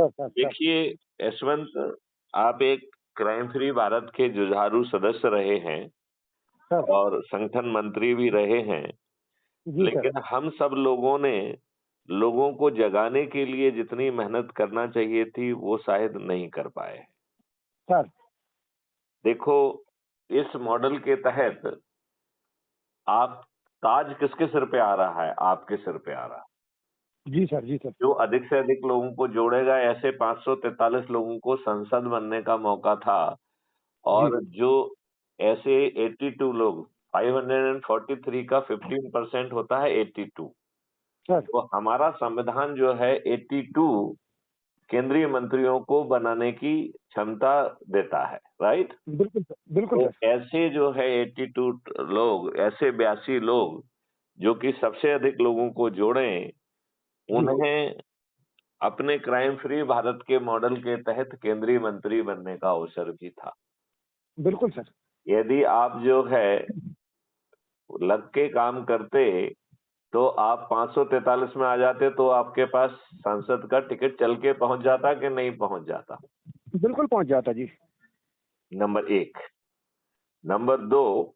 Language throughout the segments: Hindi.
सर। देखिए यशवंत, आप एक क्राइम फ्री भारत के जुझारू सदस्य रहे हैं सर। और संगठन मंत्री भी रहे हैं, जी सर। लेकिन हम सब लोगों ने लोगों को जगाने के लिए जितनी मेहनत करना चाहिए थी, वो शायद नहीं कर पाए। सर। देखो, इस मॉडल के तहत आप ताज किसके सिर पे आ रहा है? आपके सिर पे आ रहा है। जी सर। जी सर। जो अधिक से अधिक लोगों को जोड़ेगा, ऐसे 543 लोगों को सांसद बनने का मौका था जी और जो ऐसे 82 लोग, 543 का 15% होता है 82। सर। तो हमारा संविधान जो है 82 केंद्रीय मंत्रियों को बनाने की क्षमता देता है, राइट? बिल्कुल सर। बिल्कुल तो सर। ऐसे जो है 82 लोग, ऐसे 82 लोग जो कि सबसे अधिक लोगों को जोड़ें, जी उन्हें अपने क्राइम फ्री भारत के मॉडल के तहत केंद्रीय मंत्री बनने का अवसर भी था। बिल्कुल सर। यदि आप जो है लग के काम करते, तो आप 543 में आ जाते, तो आपके पास सांसद का टिकट चल के पहुंच जाता कि नहीं पहुंच जाता? बिल्कुल पहुंच जाता जी। नंबर 1। नंबर 2,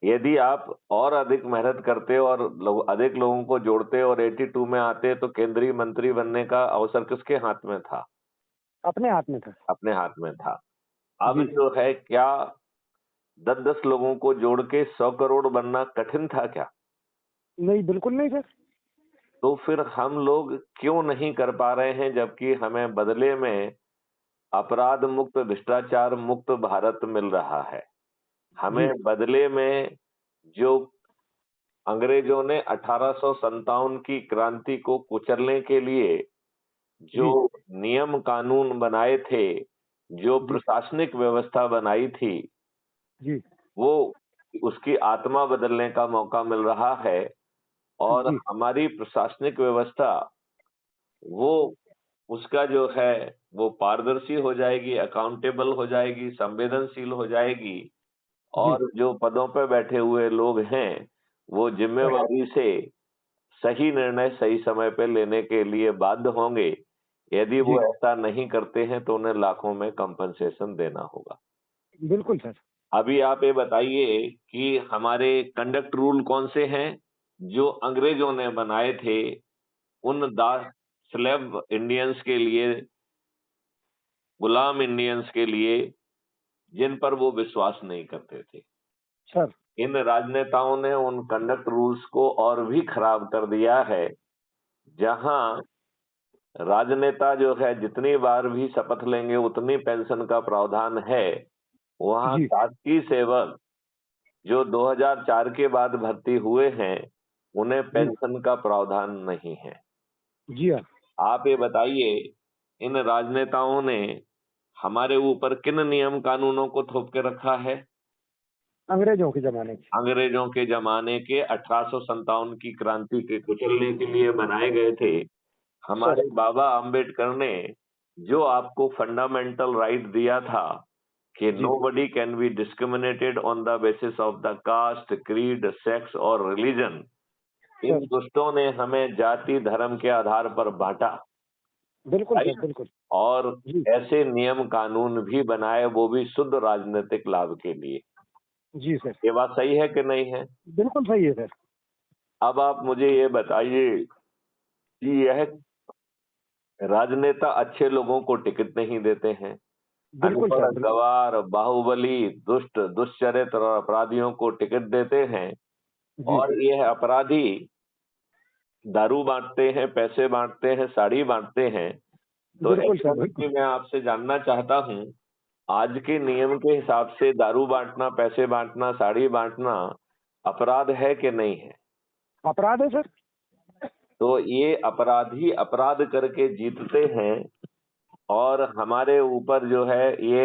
यदि आप और अधिक मेहनत करते और अधिक लोगों को जोड़ते और 82 में आते, तो केंद्रीय मंत्री बनने का अवसर किसके हाथ में था? अपने हाथ में था। अपने हाथ में था। अब जी जो है, क्या 10-10 लोगों को जोड़ के 100 करोड़ बनना कठिन था क्या? नहीं, बिल्कुल नहीं सर। तो फिर हम लोग क्यों नहीं कर पा रहे हैं, जबकि हमें बदले में अपराध मुक्त, भ्रष्टाचार मुक्त भारत मिल रहा है। हमें जी बदले में जो अंग्रेजों ने 1857 की क्रांति को कुचलने के लिए जो जी नियम कानून बनाए थे, जो जी प्रशासनिक व्यवस्था बनाई थी, जी वो उसकी आत्मा बदलने का मौका मिल रहा है और जी हमारी प्रशासनिक व्यवस्था, वो उसका जो है वो पारदर्शी हो जाएगी, अकाउंटेबल हो जाएगी, संवेदनशील हो जाएगी जी और जो पदों पे बैठे हुए लोग हैं, वो सर। जिम्मेवारी से सही निर्णय सही समय पे लेने के लिए बाध्य होंगे। यदि वो जी ऐसा नहीं करते हैं, तो उन्हें लाखों में कंपनसेशन देना होगा। बिल्कुल सर। अभी आप ये बताइए कि हमारे कंडक्ट रूल कौन से हैं, जो अंग्रेजों ने बनाए थे उन दास स्लेव इंडियंस के लिए, गुलाम इंडियंस के लिए, जिन पर वो विश्वास नहीं करते थे। सर। इन राजनेताओं ने उन कंडक्ट रूल्स को और भी खराब कर दिया है, जहां राजनेता जो है जितनी बार भी शपथ लेंगे उतनी पेंशन का प्रावधान है, वहां जी शासकीय सेवक जो 2004 के बाद भर्ती हुए हैं, उन्हें जी पेंशन का प्रावधान नहीं है। जी हाँ। आप ये बताइए, इन राजनेताओं ने हमारे ऊपर किन नियम कानूनों को थोप के रखा है? अंग्रेजों के जमाने की। अंग्रेजों के जमाने के 1857 की क्रांति के कुचलने के लिए बनाए गए थे। सर। हमारे बाबा अंबेडकर ने जो आपको फंडामेंटल राइट दिया था कि जी nobody can be discriminated on the basis of the caste, creed, sex और रिलीजन, इन सर। दुष्टों ने हमें जाति धर्म के आधार पर बांटा, बिल्कुल सर। राइट? बिल्कुल। और जी ऐसे नियम कानून भी बनाए, वो भी शुद्ध राजनीतिक लाभ के लिए। जी सर। ये बात सही है कि नहीं है? बिल्कुल सही है सर। अब आप मुझे ये बताइए कि यह राजनेता अच्छे लोगों को टिकट नहीं देते हैं। बिल्कुल अनपढ़, सर। बिल्कुल। गँवार, बाहुबली, दुष्ट, दुष्चरित्र और अपराधियों को टिकट देते हैं जी और यह अपराधी दारू बाँटते हैं, पैसे बाँटते हैं, साड़ी बाँटते हैं। तो बिल्कुल सर। यशवंत बिल्कुल। जी, मैं आपसे जानना चाहता हूँ, आज के नियम के हिसाब से दारू बाँटना, पैसे बाँटना, साड़ी बाँटना अपराध है कि नहीं है? अपराध है सर। तो ये अपराधी अपराध करके जीतते हैं और हमारे ऊपर जो है ये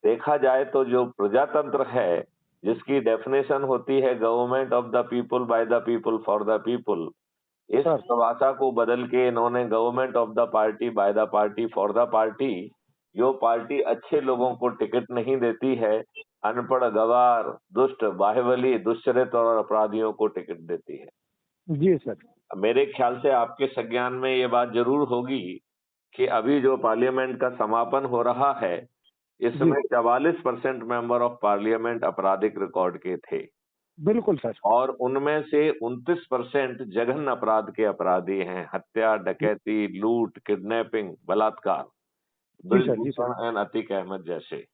देखा जाए तो जो प्रजातंत्र है, जिसकी डेफिनेशन होती है government of the people, by the people, for the people, इस सर। परिभाषा को बदल के इन्होंने government of the party, by the party, for the party, जो पार्टी अच्छे लोगों को टिकट नहीं देती है, अनपढ़, गँवार, दुष्ट, बाहुबली, दुष्चरित्र और अपराधियों को टिकट देती है। जी सर। मेरे ख्याल से आपके संज्ञान में ये बात जरूर होगी कि अभी जो पार्लियामेंट का समापन हो रहा है, जी इसमें 44% मेंबर ऑफ पार्लियामेंट आपराधिक रिकॉर्ड के थे बिल्कुल सर। और उनमें से 29% जघन्य अपराध के अपराधी हैं, हत्या, डकैती, लूट, किडनैपिंग, बलात्कार, जी सर। जी सर। ब्रिजभूषण एंड अतीक अहमद जैसे।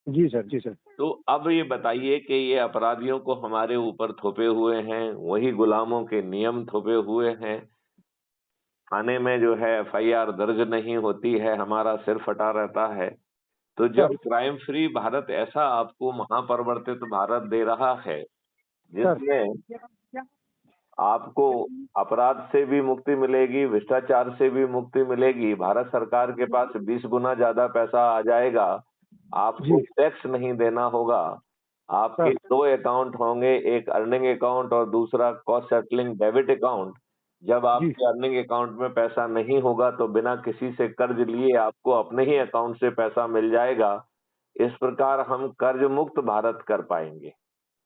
जी सर। जी सर। तो अब ये बताइए कि ये अपराधियों को हमारे ऊपर थोपे हुए हैं, वही गुलामों के नियम थोपे हुए हैं। थाने में जो है एफआईआर दर्ज नहीं होती है, हमारा सिर फटा रहता है। तो सर। जब क्राइम फ्री भारत ऐसा आपको महापरिवर्तित भारत दे रहा है, सर। जिसमें आपको अपराध से भी मुक्ति मिलेगी, भ्रष्टाचार से भी मुक्ति मिलेगी, भारत सरकार के पास 20 गुना ज्यादा पैसा आ जाएगा, आपको जी टैक्स नहीं देना होगा, आपके सर। 2 अकाउंट होंगे, एक अर्निंग अकाउंट और दूसरा कॉस्ट सेटलिंग डेबिट अकाउंट। जब जी आपके अर्निंग अकाउंट में पैसा नहीं होगा तो बिना किसी से कर्ज लिए आपको अपने ही अकाउंट से पैसा मिल जाएगा। इस प्रकार हम कर्ज मुक्त भारत कर पाएंगे।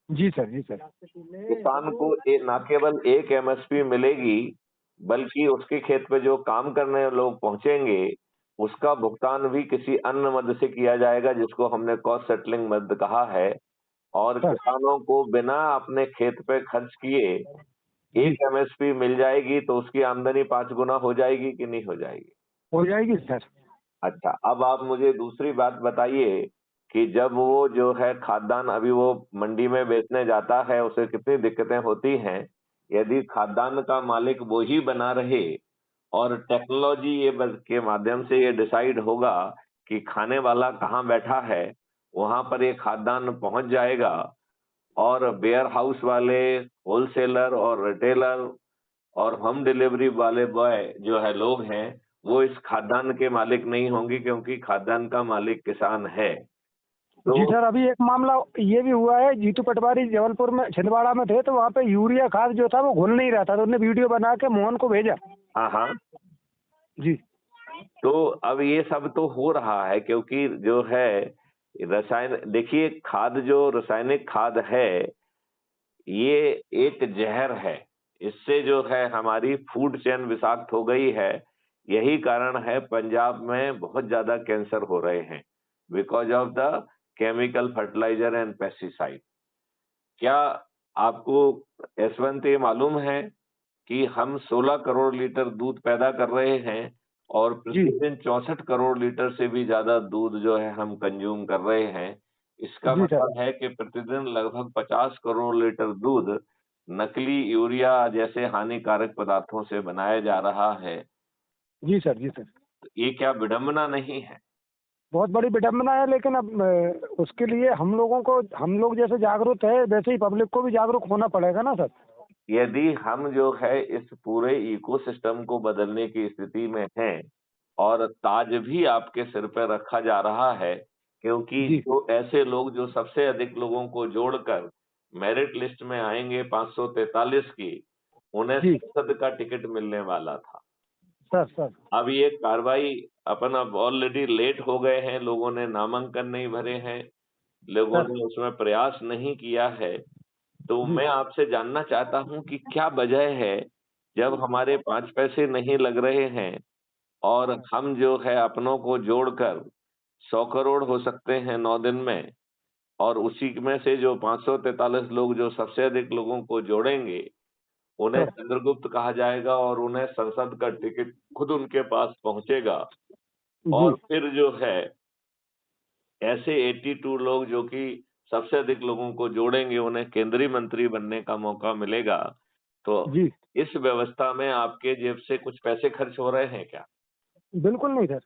जी सर। जी सर। किसान को ना केवल एक एमएसपी मिलेगी, बल्कि उसके खेत पे जो काम करने लोग पहुंचेंगे, उसका भुगतान भी किसी अन्य मद से किया जाएगा, जिसको हमने कॉस्ट सेटलिंग मद कहा है। और सर। किसानों को बिना अपने खेत पे खर्च किए जी एक एमएसपी मिल जाएगी, तो उसकी आमदनी 5 गुना हो जाएगी कि नहीं हो जाएगी? हो जाएगी सर। अच्छा, अब आप मुझे दूसरी बात बताइए कि जब वो जो है खाद्यान्न अभी वो मंडी में बेचने जाता है, उसे कितनी दिक्कतें होती हैं। यदि खाद्यान्न का मालिक वो ही बना रहे और टेक्नोलॉजी के माध्यम से ये डिसाइड होगा कि खाने वाला कहाँ बैठा है, वहां पर ये खाद्यान्न पहुंच जाएगा और वेयर हाउस वाले, होलसेलर और रिटेलर और होम डिलीवरी वाले बॉय जो है लोग हैं, वो इस खाद्यान्न के मालिक नहीं होंगे, क्योंकि खाद्यान्न का मालिक किसान है। तो जी सर, अभी एक मामला ये भी हुआ है, जीतू पटवारी जबलपुर में छिंदवाड़ा में थे, तो वहाँ पे यूरिया खाद जो था वो घुल नहीं रहा था, तो उन्होंने वीडियो बना के मोहन को भेजा। हाँ, हाँ। जी तो अब ये सब तो हो रहा है, क्योंकि जो है रसायन, देखिए खाद जो रासायनिक खाद है, ये एक जहर है। इससे जो है हमारी फूड चेन विषाक्त हो गई है। यही कारण है पंजाब में बहुत ज्यादा कैंसर हो रहे हैं, because of the chemical fertiliser and pesticide. क्या आपको यशवंत ये मालूम है कि हम 16 करोड़ लीटर दूध पैदा कर रहे हैं और जी प्रतिदिन 64 करोड़ लीटर से भी ज्यादा दूध जो है हम कंज्यूम कर रहे हैं। इसका जी सर। मतलब है कि प्रतिदिन लगभग 50 करोड़ लीटर दूध नकली यूरिया जैसे हानिकारक पदार्थों से बनाया जा रहा है। जी सर। जी सर। तो ये क्या विडंबना नहीं है? बहुत बड़ी विडम्बना है, लेकिन अब उसके लिए हम लोग जैसे जागरूक है, वैसे ही पब्लिक को भी जागरूक होना पड़ेगा ना सर। यदि हम जो है इस पूरे इकोसिस्टम को बदलने की स्थिति में हैं और ताज भी आपके सिर पे रखा जा रहा है, क्योंकि जी जो ऐसे लोग जो सबसे अधिक लोगों को जोड़कर मेरिट लिस्ट में आएंगे 543 की, उन्हें जी संसद का टिकट मिलने वाला था। सर। सर। अब ये कार्रवाई अपन अब ऑलरेडी लेट हो गए हैं, लोगों ने नामांकन नहीं भरे हैं, लोगों सर। ने उसमें प्रयास नहीं किया है। तो जी मैं आपसे जानना चाहता हूँ कि क्या वजह है, जब हमारे 5 पैसे नहीं लग रहे हैं और हम जो है अपनों को जोड़कर 100 करोड़ हो सकते हैं 9 दिन में, और उसी में से जो 543 लोग जो सबसे अधिक लोगों को जोड़ेंगे, उन्हें सर। चंद्रगुप्त कहा जाएगा और उन्हें संसद का टिकट खुद उनके पास पहुंचेगा। जी और फिर जो है ऐसे 82 लोग जो कि सबसे अधिक लोगों को जोड़ेंगे, उन्हें केंद्रीय मंत्री बनने का मौका मिलेगा। तो जी इस व्यवस्था में आपके जेब से कुछ पैसे खर्च हो रहे हैं क्या? बिल्कुल नहीं सर।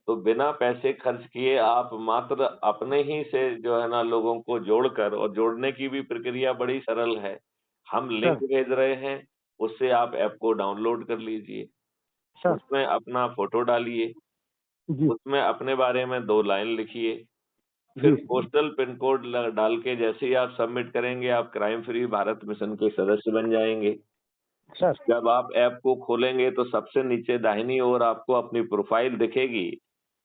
तो बिना पैसे खर्च किए आप मात्र अपने ही से जो है ना लोगों को जोड़कर, और जोड़ने की भी प्रक्रिया बड़ी सरल है। हम लिंक सर। भेज रहे हैं, उससे आप ऐप को डाउनलोड कर लीजिए, सर। उसमें अपना फोटो डालिए, जी उसमें अपने बारे में 2 लाइन लिखिए, फिर जी पोस्टल पिन कोड डाल के जैसे ही आप सबमिट करेंगे, आप क्राइम फ्री भारत मिशन के सदस्य बन जाएंगे। सर। जब आप ऐप को खोलेंगे तो सबसे नीचे दाहिनी ओर आपको अपनी प्रोफाइल दिखेगी।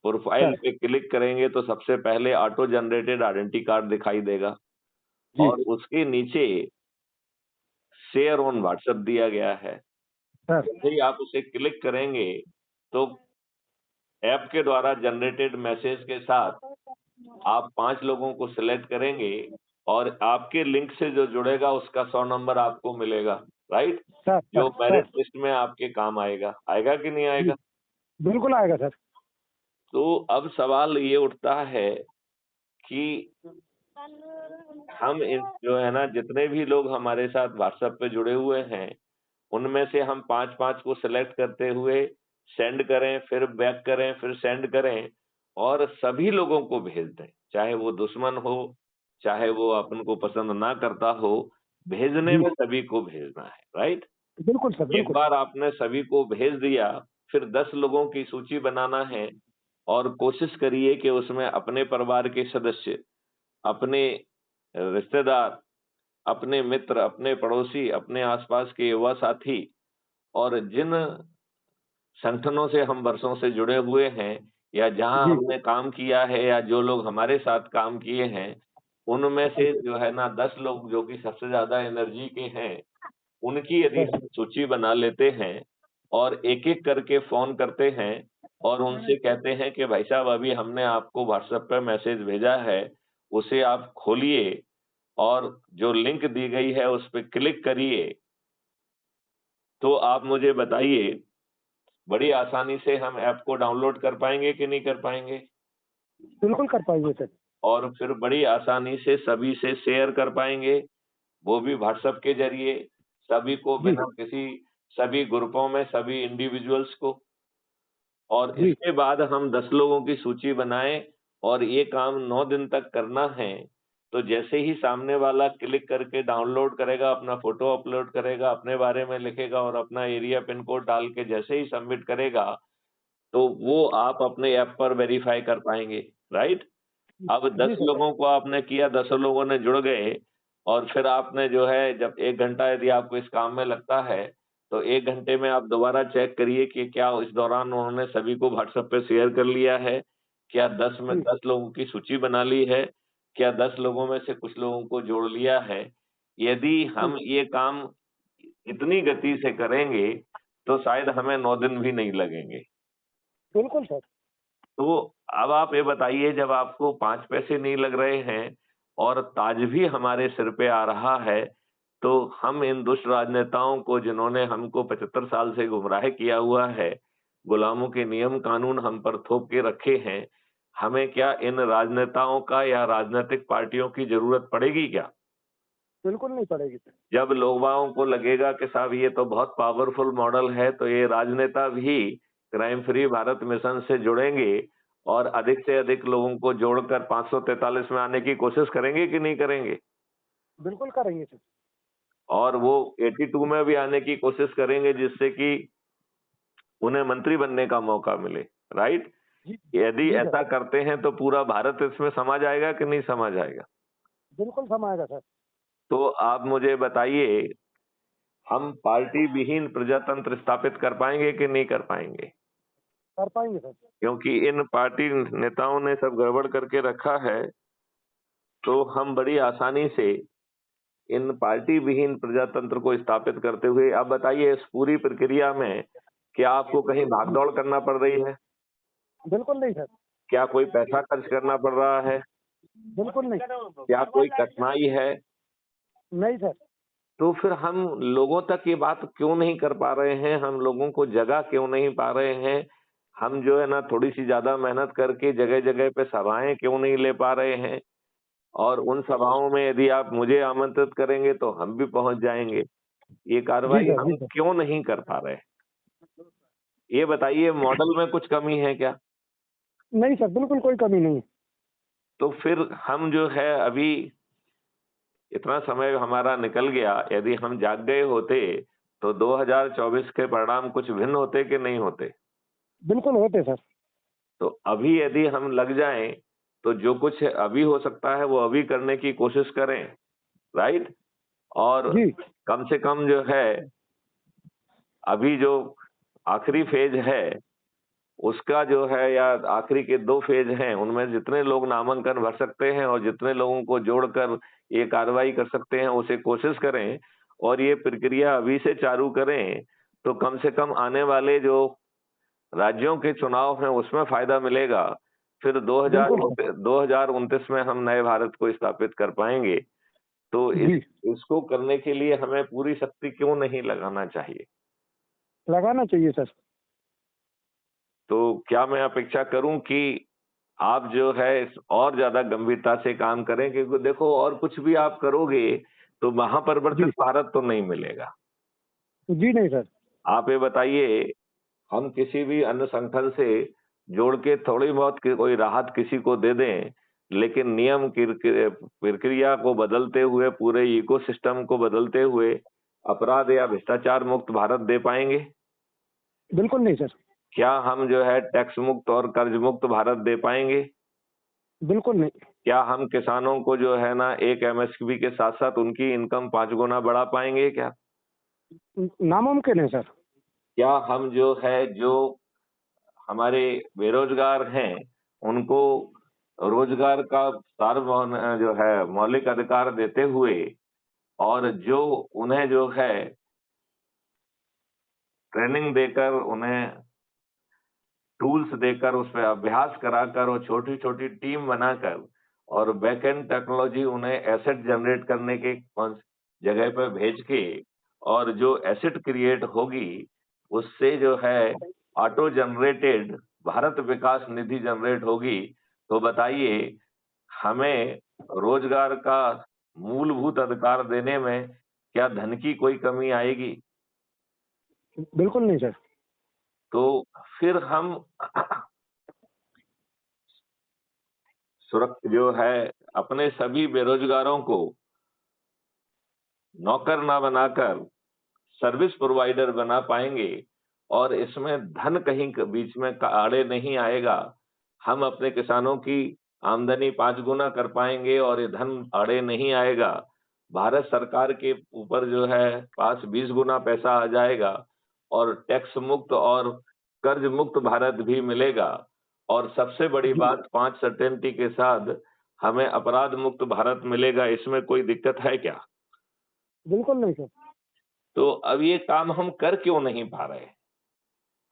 Profile sir. पे क्लिक करेंगे तो सबसे पहले ऑटो जनरेटेड आइडेंटिटी कार्ड दिखाई देगा जी और उसके नीचे शेयर ऑन व्हाट्सएप दिया गया है। सर। जैसे ही आप उसे क्लिक करेंगे तो ऐप के द्वारा जनरेटेड मैसेज के साथ आप 5 लोगों को सिलेक्ट करेंगे और आपके लिंक से जो जुड़ेगा उसका 100 नंबर आपको मिलेगा, राइट? सर जो सर मेरिट सर लिस्ट में आपके काम आएगा। आएगा कि नहीं जी, आएगा? बिल्कुल आएगा सर। तो अब सवाल ये उठता है कि हम इन जो है ना जितने भी लोग हमारे साथ व्हाट्सएप पे जुड़े हुए हैं, उनमें से हम 5-5 को सिलेक्ट करते हुए सेंड करें, फिर बैक करें, फिर सेंड करें और सभी लोगों को भेज दें। चाहे वो दुश्मन हो, चाहे वो अपन को पसंद ना करता हो, भेजने जी, में सभी को भेजना है, राइट? बिल्कुल सर, एक बिल्कुल। बार आपने सभी को भेज दिया, फिर 10 लोगों की सूची बनाना है और कोशिश करिए कि उसमें अपने परिवार के सदस्य, अपने रिश्तेदार, अपने मित्र, अपने पड़ोसी, अपने आसपास के युवा साथी और जिन संगठनों से हम वर्षों से जुड़े हुए हैं या जहां जी, हमने काम किया है या जो लोग हमारे साथ काम किए हैं, उनमें जी, से जो है ना 10 लोग जो कि सबसे ज़्यादा एनर्जी के हैं, उनकी यदि सर, हम सूची बना लेते हैं और एक-एक करके फ़ोन करते हैं और उनसे कहते हैं कि भाई साहब अभी हमने आपको व्हाट्सएप पे मैसेज भेजा है, उसे आप खोलिए और जो लिंक दी गई है उस पे क्लिक करिए। तो आप मुझे बताइए, बड़ी आसानी से हम ऐप को डाउनलोड कर पाएँगे कि नहीं कर पाएँगे? बिल्कुल कर पाएँगे सर। और फिर बड़ी आसानी से सभी से शेयर कर पाएँगे, वो भी व्हाट्सएप के ज़रिए, सभी को जी, बिना किसी सभी ग्रुपों में सभी इंडिविजुअल्स को। और जी, इसके बाद हम 10 लोगों की सूची बनाएँ और ये काम 9 दिन तक करना है, तो जैसे ही सामने वाला क्लिक करके डाउनलोड करेगा, अपना फ़ोटो अपलोड करेगा, अपने बारे में लिखेगा और अपना एरिया पिन कोड डाल के जैसे ही सबमिट करेगा, तो वो आप अपने ऐप पर वेरीफ़ाई कर पाएँगे, राइट? अब जी 10 सर, लोगों को आपने किया, 10 लोगों ने जुड़ गए और फिर आपने जो है जब 1 घंटा यदि आपको इस काम में लगता है, तो 1 घंटे में आप दोबारा चेक करिए कि क्या इस दौरान उन्होंने सभी को व्हाट्सएप पे शेयर कर लिया है? क्या 10 में जी, 10 लोगों की सूची बना ली है? क्या 10 लोगों में से कुछ लोगों को जोड़ लिया है? यदि जी, हम ये काम इतनी गति से करेंगे, तो शायद हमें 9 दिन भी नहीं लगेंगे। बिल्कुल सर। तो अब आप ये बताइए जब आपको 5 पैसे नहीं लग रहे हैं और ताज भी हमारे सिर पे आ रहा है, तो हम इन दुष्ट राजनेताओं को जिन्होंने हमको 75 साल से गुमराह किया हुआ है, गुलामों के नियम कानून हम पर थोप के रखे हैं, हमें क्या इन राजनेताओं का या राजनीतिक पार्टियों की ज़रूरत पड़ेगी क्या? बिल्कुल नहीं पड़ेगी सर। जब लोगों को लगेगा कि साहब ये तो बहुत पावरफुल मॉडल है, तो ये राजनेता भी क्राइम फ्री भारत मिशन से जुड़ेंगे और अधिक से अधिक लोगों को जोड़कर 543 में आने की कोशिश करेंगे कि नहीं करेंगे? बिल्कुल करेंगे सर। और वो 82 में भी आने की कोशिश करेंगे जिससे कि उन्हें मंत्री बनने का मौका मिले, राइट? जी, यदि जी सर, ऐसा करते हैं तो पूरा भारत इसमें समा जाएगा कि नहीं समा जाएगा? बिल्कुल समाएगा सर। तो आप मुझे बताइए, हम पार्टी विहीन प्रजातंत्र स्थापित कर पाएँगे कि नहीं कर पाएँगे? कर पाएँगे सर। क्योंकि इन पार्टी नेताओं ने सब गड़बड़ करके रखा है, तो हम बड़ी आसानी से इन पार्टी विहीन प्रजातंत्र को स्थापित करते हुए आप बताइए इस पूरी प्रक्रिया में क्या आपको कहीं जी, भाग-दौड़ करना पड़ रही है? बिल्कुल नहीं सर, क्या कोई पैसा खर्च करना पड़ रहा है? बिल्कुल नहीं। क्या कोई कठिनाई है? नहीं सर, तो फिर हम लोगों तक ये बात क्यों नहीं कर पा रहे हैं? हम लोगों को जगह क्यों नहीं पा रहे हैं? हम जो है ना थोड़ी-सी ज़्यादा मेहनत करके जगह-जगह पे सभाएँ क्यों नहीं ले पा रहे हैं? और उन सभाओं में यदि आप मुझे आमंत्रित करेंगे तो हम भी पहुँच जाएँगे। ये जी कार्रवाई सर, जी हम सर। क्यों नहीं कर पा रहे हैं? ये बताइए मॉडल में कुछ कमी है क्या? नहीं सर, बिल्कुल कोई कमी नहीं है। तो फिर हम जो है अभी इतना समय हमारा निकल गया, यदि हम जाग गए होते, तो 2024 के परिणाम कुछ भिन्न होते कि नहीं होते? बिल्कुल होते सर। तो अभी यदि हम लग जाएँ, तो जो कुछ अभी हो सकता है वो अभी करने की कोशिश करें, राइट? और जी, कम से कम जो है, अभी जो आखिरी फ़ेज़ है, उसका जो है या आखिरी के 2 फ़ेज़ हैं, उनमें जितने लोग नामांकन भर सकते हैं और जितने लोगों को जोड़कर ये कार्रवाई कर सकते हैं, उसे कोशिश करें और ये प्रक्रिया अभी से चालू करें, तो कम से कम आने वाले जो राज्यों के चुनाव हैं उसमें फायदा मिलेगा। फिर बिल्कुल सर। 2029 में हम नए भारत को स्थापित कर पाएंगे। तो जी, इसको करने के लिए हमें पूरी शक्ति क्यों नहीं लगाना चाहिए? लगाना चाहिए सर। तो क्या मैं अपेक्षा करूं कि आप जो है और ज्यादा गंभीरता से काम करें, क्योंकि देखो और कुछ भी आप करोगे तो महापरिवर्तित जी, भारत तो नहीं मिलेगा। जी नहीं सर। आप ये बताइए, हम किसी भी अन्य संगठन से जोड़ के थोड़ी बहुत कोई राहत किसी को दे दें, लेकिन नियम प्रक्रिया को बदलते हुए, पूरे इकोसिस्टम को बदलते हुए अपराध या भ्रष्टाचार मुक्त भारत दे पाएंगे? बिल्कुल नहीं सर। क्या हम जो है टैक्स मुक्त और कर्ज मुक्त भारत दे पाएंगे? बिल्कुल नहीं। क्या हम किसानों को जो है ना एक एमएसपी के साथ साथ उनकी इनकम 5 गुना बढ़ा पाएंगे क्या? नामुमकिन है सर। क्या हम जो हमारे बेरोजगार हैं उनको रोजगार का सार्वभौम जो है मौलिक अधिकार देते हुए, और जो उन्हें जो है ट्रेनिंग देकर, उन्हें टूल्स देकर, उस पर अभ्यास कराकर और छोटी छोटी टीम बनाकर और बैकएंड टेक्नोलॉजी उन्हें एसेट जनरेट करने के जगह पर भेज के, और जो एसेट क्रिएट होगी उससे जो है ऑटो जनरेटेड भारत विकास निधि जनरेट होगी, तो बताइए हमें रोजगार का मूलभूत अधिकार देने में क्या धन की कोई कमी आएगी? बिल्कुल नहीं सर। तो फिर हम जो है अपने सभी बेरोजगारों को नौकर ना बनाकर सर्विस प्रोवाइडर बना पाएंगे, और इसमें धन कहीं बीच में आड़े नहीं आएगा। हम अपने किसानों की आमदनी 5 गुना कर पाएंगे और ये धन आड़े नहीं आएगा। भारत सरकार के ऊपर जो है पास 20 गुना पैसा आ जाएगा, और टैक्स मुक्त और कर्ज मुक्त भारत भी मिलेगा। और सबसे बड़ी जी, बात, 5 सर्टेनिटी के साथ हमें अपराध मुक्त भारत मिलेगा। इसमें कोई दिक्कत है क्या? बिल्कुल नहीं सर। तो अब ये काम हम कर क्यों नहीं पा रहे?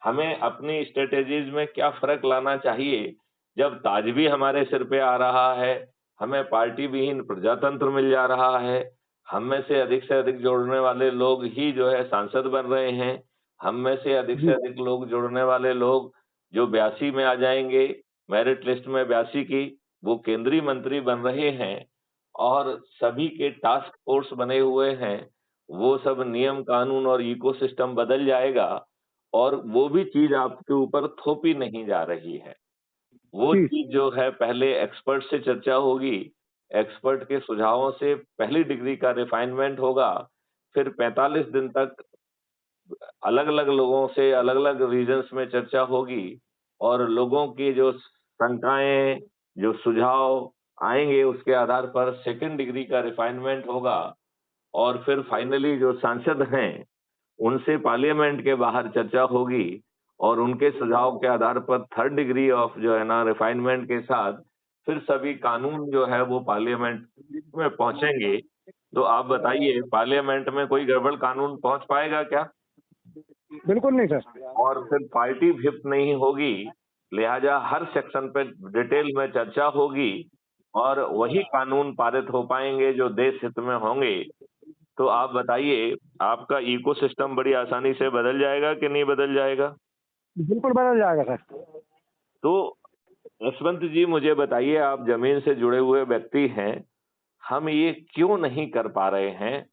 हमें अपनी स्ट्रेटेजीज में क्या फर्क लाना चाहिए? जब ताज भी हमारे सिर पे आ रहा है, हमें पार्टी विहीन प्रजातंत्र मिल जा रहा है, हम में से अधिक जोड़ने वाले लोग ही जो है सांसद बन रहे हैं, हम में से जी, अधिक लोग जोड़ने वाले लोग जो 82 में आ जाएंगे, मेरिट लिस्ट में 82 की, वो केंद्रीय मंत्री बन रहे हैं, और सभी के टास्क फोर्स बने हुए हैं। वो सब नियम कानून और इकोसिस्टम बदल जाएगा, और वो भी चीज आपके ऊपर थोपी नहीं जा रही है। वो जी, चीज जो है पहले एक्सपर्ट से चर्चा होगी, एक्सपर्ट के सुझावों से पहली डिग्री का रिफाइनमेंट होगा, फिर 45 दिन तक अलग-अलग लोगों से अलग-अलग रीजन्स में चर्चा होगी, और लोगों की जो शंकाएँ, जो सुझाव आएँगे उसके आधार पर सेकंड डिग्री का रिफाइनमेंट होगा, और फिर फाइनली जो सांसद हैं उनसे पार्लियामेंट के बाहर चर्चा होगी, और उनके सुझाव के आधार पर थर्ड डिग्री ऑफ जो है ना रिफाइनमेंट के साथ फिर सभी कानून जो है वो पार्लियामेंट में पहुंचेंगे। तो आप बताइए पार्लियामेंट में कोई गड़बड़ कानून पहुंच पाएगा क्या? बिल्कुल नहीं सर। और फिर पार्टी व्हिप नहीं होगी, लिहाजा हर सेक्शन पे डिटेल में चर्चा होगी, और वही कानून पारित हो पाएंगे जो देश हित में होंगे। तो आप बताइए, आपका इकोसिस्टम बड़ी आसानी से बदल जाएगा कि नहीं बदल जाएगा? बिल्कुल बदल जाएगा सर। तो यशवंत जी मुझे बताइए, आप जमीन से जुड़े हुए व्यक्ति हैं, हम ये क्यों नहीं कर पा रहे हैं?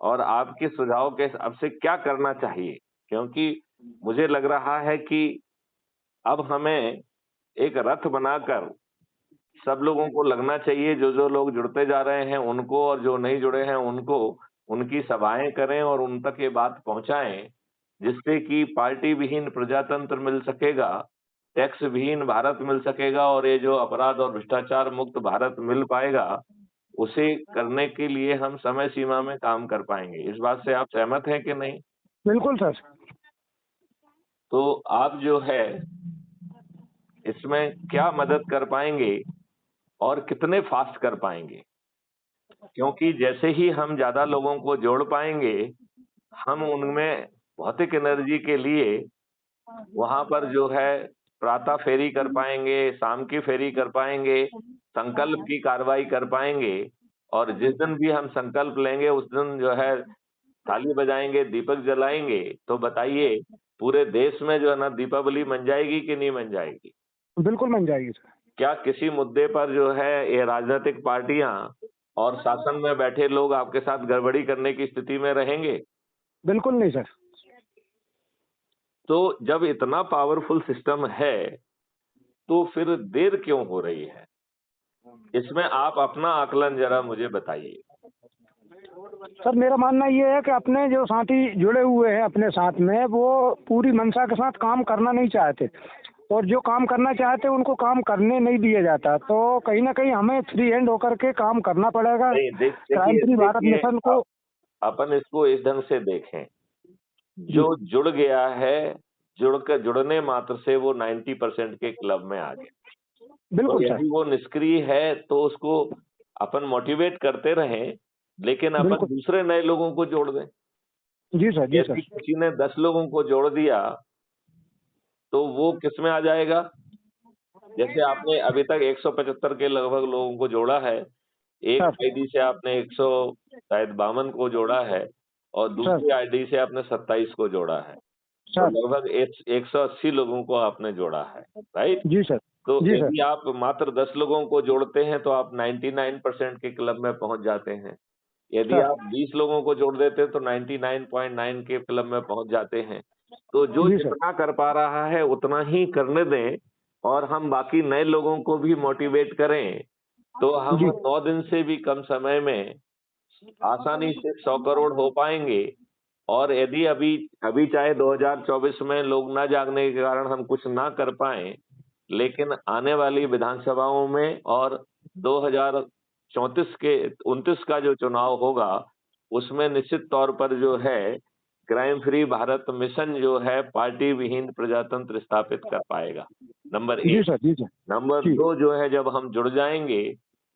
और आपके सुझाव के हिसाब से क्या करना चाहिए? क्योंकि मुझे लग रहा है कि अब हमें एक रथ बनाकर सब लोगों को लगना चाहिए, जो लोग जुड़ते जा रहे हैं उनको, और जो नहीं जुड़े हैं उनको, उनकी सभाएं करें और उन तक ये बात पहुंचाएं, जिससे कि पार्टी विहीन प्रजातंत्र मिल सकेगा, टैक्स विहीन भारत मिल सकेगा, और ये जो अपराध और भ्रष्टाचार मुक्त भारत मिल पाएगा, उसे करने के लिए हम समय सीमा में काम कर पाएंगे। इस बात से आप सहमत हैं कि नहीं? बिल्कुल सर। तो आप जो है इसमें क्या मदद कर पाएंगे और कितने फास्ट कर पाएंगे? क्योंकि जैसे ही हम ज्यादा लोगों को जोड़ पाएंगे, हम उनमें भौतिक एनर्जी के लिए वहां पर जो है प्रातः फेरी कर पाएंगे, शाम की फेरी कर पाएंगे, संकल्प की कार्रवाई कर पाएंगे। और जिस दिन भी हम संकल्प लेंगे उस दिन जो है थाली बजाएंगे, दीपक जलाएंगे, तो बताइए पूरे देश में जो है ना दीपावली मन जाएगी कि नहीं मन जाएगी? बिल्कुल बन जाएगी सर। क्या किसी मुद्दे पर जो है ये राजनीतिक पार्टियां और शासन में बैठे लोग आपके साथ गड़बड़ी करने की स्थिति में रहेंगे? बिल्कुल नहीं सर। तो जब इतना पावरफुल सिस्टम है तो फिर देर क्यों हो रही है? इसमें आप अपना आकलन जरा मुझे बताइए। सर मेरा मानना ये है कि अपने जो साथी जुड़े हुए हैं अपने साथ में, वो पूरी मंशा के साथ काम करना नहीं चाहते, और जो काम करना चाहते उनको काम करने नहीं दिया जाता। तो कहीं ना कहीं हमें फ्री हैंड होकर के काम करना पड़ेगा। नहीं, क्राइम फ्री भारत देखिए मिशन को अपन इसको इस ढंग से देखें, जो जुड़ गया है जुड़ने मात्र से वो 90% के क्लब में आ गया। बिल्कुल और सर। यदि वो निष्क्रिय है तो उसको अपन मोटिवेट करते रहें, लेकिन अपन बिल्कुल। दूसरे नए लोगों को जोड़ दें। जी सर। जी यदि सर। किसी ने 10 लोगों को जोड़ दिया तो वो किस में आ जाएगा? जैसे आपने अभी तक 175 के लगभग लोगों को जोड़ा है। एक सर। आईडी से आपने 100 शायद 52 को जोड़ा है और सर। दूसरी आईडी से आपने 27 को जोड़ा है। तो सर। लगभग 180 लोगों को आपने जोड़ा है, राइट? जी सर। तो जी सर। यदि आप मात्र 10 लोगों को जोड़ते हैं तो आप 99% के क्लब में पहुंच जाते हैं। यदि सर। आप 20 लोगों को जोड़ देते हैं तो 99.9 के क्लब में पहुंच जाते हैं। तो जो जी सर। जितना कर पा रहा है उतना ही करने दें और हम बाकी नए लोगों को भी मोटिवेट करें, तो हम जी 9 दिन से भी कम समय में आसानी से 100 करोड़ हो पाएंगे। और यदि अभी अभी चाहे 2024 में लोग ना जागने के कारण हम कुछ ना कर पाएं, लेकिन आने वाली विधानसभाओं में और 2034 के 29 का जो चुनाव होगा, उसमें निश्चित तौर पर जो है क्राइम फ्री भारत मिशन जो है पार्टी विहीन प्रजातंत्र स्थापित कर पाएगा, नंबर जी 1। सर। जी सर। नंबर जी 2 जो है जब हम जुड़ जाएंगे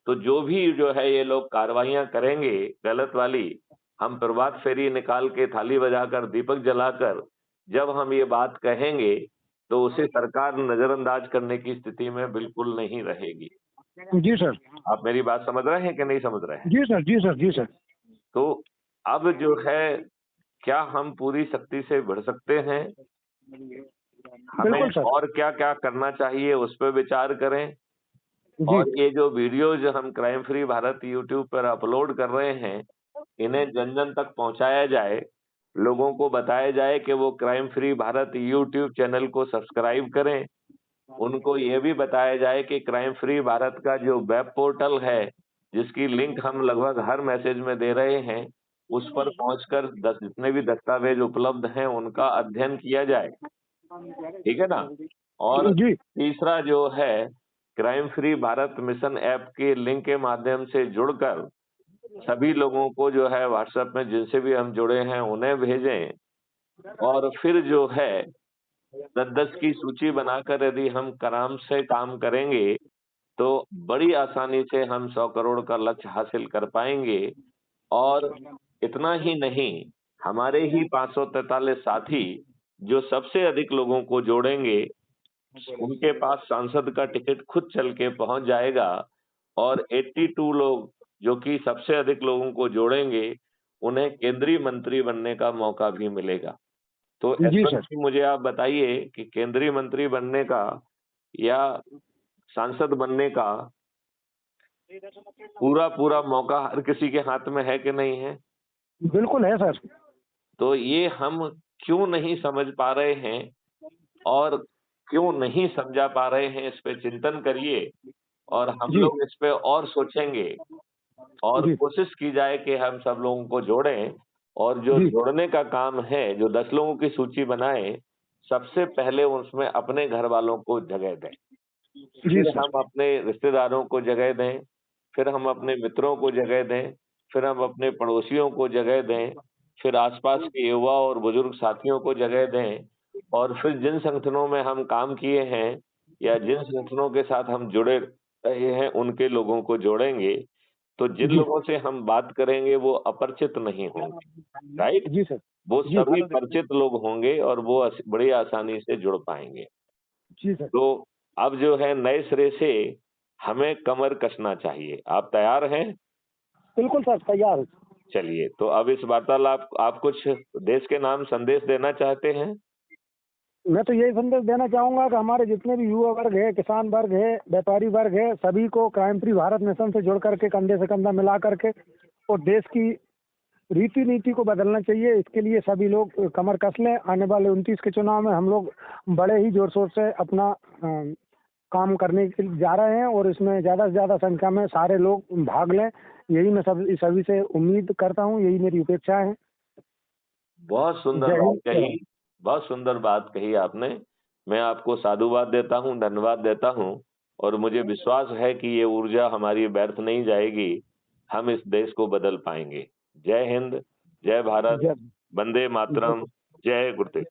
तो जो भी जो है ये लोग कार्रवाइयां करेंगे गलत वाली, हम प्रभात फेरी निकाल के थाली बजाकर दीपक जलाकर जब हम ये बात कहेंगे तो उसे सरकार नजरअंदाज करने की स्थिति में बिल्कुल नहीं रहेगी। जी सर। आप मेरी बात समझ रहे हैं कि नहीं समझ रहे हैं? जी सर। जी सर। जी सर। तो अब जो है क्या हम पूरी शक्ति से बढ़ सकते हैं? हमें बिल्कुल सर। और क्या क्या करना चाहिए उस पर विचार करें। जी और ये जो वीडियोज हम क्राइम फ्री भारत यूट्यूब पर अपलोड कर रहे हैं, इन्हें जन जन तक पहुंचाया जाए, लोगों को बताया जाए कि वो crime free Bharat YouTube channel को सब्सक्राइब करें। उनको ये भी बताया जाए कि क्राइम फ्री भारत का जो वेब पोर्टल है, जिसकी लिंक हम लगभग हर मैसेज में दे रहे हैं, उस पर पहुंचकर जितने भी दस्तावेज उपलब्ध हैं उनका अध्ययन किया जाए, ठीक है ना? और जी तीसरा जो है crime free Bharat mission app के लिंक के माध्यम से जुड़कर सभी लोगों को जो है व्हाट्सएप में जिनसे भी हम जुड़े हैं उन्हें भेजें। और फिर जो है 10-10 की सूची बनाकर यदि हम आराम से काम करेंगे तो बड़ी आसानी से हम 100 करोड़ का लक्ष्य हासिल कर पाएंगे। और इतना ही नहीं, हमारे ही 543 साथी जो सबसे अधिक लोगों को जोड़ेंगे, उनके पास सांसद का टिकट खुद चल के पहुंच जाएगा। और 82 लोग जो कि सबसे अधिक लोगों को जोड़ेंगे, उन्हें केंद्रीय मंत्री बनने का मौका भी मिलेगा। तो जी यशवंत सर। जी मुझे आप बताइए कि केंद्रीय मंत्री बनने का या सांसद बनने का पूरा पूरा मौका हर किसी के हाथ में है कि नहीं है? बिल्कुल है सर। तो ये हम क्यों नहीं समझ पा रहे हैं और क्यों नहीं समझा पा रहे हैं, इस पे चिंतन करिए और हम जी लोग इस पे और सोचेंगे और जी कोशिश की जाए कि हम सब लोगों को जोड़ें। और जो जी जोड़ने का काम है, जो 10 लोगों की सूची बनाएं, सबसे पहले उसमें अपने घर वालों को जगह दें, जी फिर सर। हम अपने रिश्तेदारों को जगह दें, फिर हम अपने मित्रों को जगह दें, फिर हम अपने पड़ोसियों को जगह दें, फिर आसपास के युवा और बुजुर्ग साथियों को जगह दें। और फिर जिन संगठनों में हम काम किए हैं या जिन संगठनों के साथ हम जुड़े रहे हैं, उनके लोगों को जोड़ेंगे। तो जिन जी लोगों से हम बात करेंगे वो अपरिचित नहीं होंगे, राइट? जी सर। वो जी सभी सर। परिचित लोग होंगे और वो बड़ी आसानी से जुड़ पाएंगे। जी सर। तो अब जो है नए सिरे से हमें कमर कसना चाहिए। आप तैयार हैं? बिल्कुल सर, तैयार हूँ। चलिए, तो अब इस वार्तालाप आप कुछ देश के नाम संदेश देना चाहते हैं? मैं तो यही संदेश देना चाहूंगा कि हमारे जितने भी युवा वर्ग है, किसान वर्ग है, व्यापारी वर्ग है, सभी को क्राइम फ्री भारत मिशन से जुड़ करके कंधे से कंधा मिला करके और देश की रीति नीति को बदलना चाहिए। इसके लिए सभी लोग कमर कस लें। आने वाले 29 के चुनाव में हम लोग बड़े ही जोर शोर से अपना काम करने के लिए जा रहे हैं और इसमें ज़्यादा से ज़्यादा संख्या में सारे लोग भाग लें। यही मैं सभी से उम्मीद करता हूँ, यही मेरी अपेक्षा है। बहुत सुंदर जय बात हिंद, जय कही, भारत। बहुत सुंदर बात कही आपने। मैं आपको साधुवाद देता हूँ, धन्यवाद देता हूँ और मुझे विश्वास है कि ये ऊर्जा हमारी व्यर्थ नहीं जाएगी, हम इस देश को बदल पाएंगे। जय हिंद, जय भारत, जय वंदे जय मातरम, जय गुरुदेव।